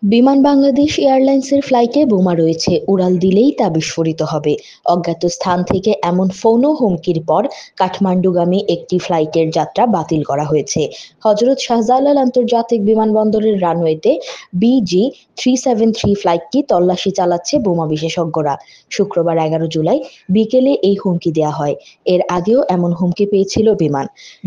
বিমান বাংলাদেশ এয়ারলাইন্সের ফ্লাইটে বোমা রয়েছে, উড়াল দিলেই তা বিস্ফোরিত হবে। অজ্ঞাত স্থান থেকে এমন ফোন ও হুমকির পর কাঠমান্ডুগামী একটি ফ্লাইটের যাত্রা বাতিল করা হয়েছে। হজরত শাহজালাল আন্তর্জাতিক বিমানবন্দরের রানওয়েতে BG-373 ফ্লাইটটি তল্লাশি চালাচ্ছে বোমা বিশেষজ্ঞরা। শুক্রবার 11 জুলাই বিকেলে এই হুমকি দেয়া হয়। এর আগেও এমন হুমকি পেয়েছিল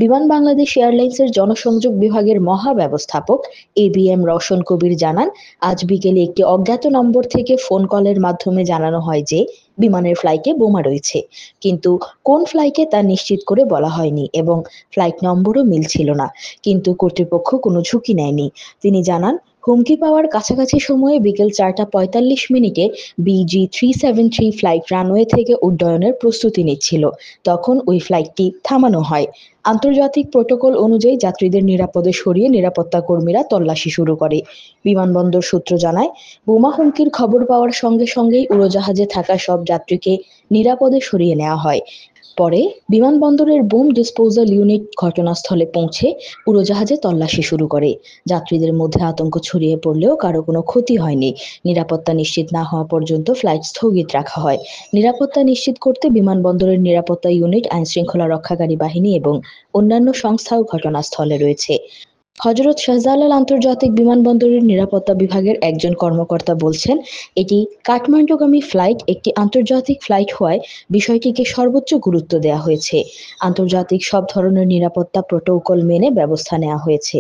বিমান বাংলাদেশ এয়ারলাইন্সের জনসংযোগ বিভাগের মহাব্যবস্থাপক ABM রওশন কবির জানান, আজ বিকেলে একটি অজ্ঞাত নম্বর থেকে ফোন কলের মাধ্যমে জানানো হয় যে বিমানের ফ্লাইটে বোমা রয়েছে, কিন্তু কোন ফ্লাইটে তা নিশ্চিত করে বলা হয়নি এবং ফ্লাইট নম্বরও মিলছিল না। কিন্তু কর্তৃপক্ষ কোনো ঝুঁকি নেয়নি। তিনি জানান, হুমকি পাওয়ার কাছাকাছি সময়ে বিকেল 4টা 45 মিনিটে BG-373 ফ্লাইট রানওয়ে থেকে উড্ডয়নের প্রস্তুতি নিচ্ছিল। তখন ওই ফ্লাইটটি থামানো হয়। আন্তর্জাতিক প্রোটোকল অনুযায়ী যাত্রীদের নিরাপদে সরিয়ে নিরাপত্তা কর্মীরা তল্লাশি শুরু করে। বিমানবন্দর সূত্র জানায়, বোমা হুমকির খবর পাওয়ার সঙ্গে সঙ্গেই উড়োজাহাজে থাকা সব যাত্রীকে নিরাপদে সরিয়ে নেওয়া হয়। পরে বিমানবন্দরের বোম ডিসপোজাল ইউনিট ঘটনাস্থলে পৌঁছে উড়োজাহাজে তল্লাশি শুরু করে। যাত্রীদের মধ্যে আতঙ্ক ছড়িয়ে পড়লেও কারো কোনো ক্ষতি হয়নি। নিরাপত্তা নিশ্চিত না হওয়া পর্যন্ত ফ্লাইট স্থগিত রাখা হয়। নিরাপত্তা নিশ্চিত করতে বিমানবন্দরের নিরাপত্তা ইউনিট, আইনশৃঙ্খলা রক্ষাকারী বাহিনী এবং অন্যান্য সংস্থাও ঘটনাস্থলে রয়েছে। হজরত শাহজালাল আন্তর্জাতিক বিমানবন্দরের নিরাপত্তা বিভাগের একজন কর্মকর্তা বলছেন, এটি কাঠমান্ডুগামী ফ্লাইট একটি আন্তর্জাতিক ফ্লাইট হওয়ায় বিষয়টিকে সর্বোচ্চ গুরুত্ব দেওয়া হয়েছে। আন্তর্জাতিক সব ধরনের নিরাপত্তা প্রোটোকল মেনে ব্যবস্থা নেওয়া হয়েছে।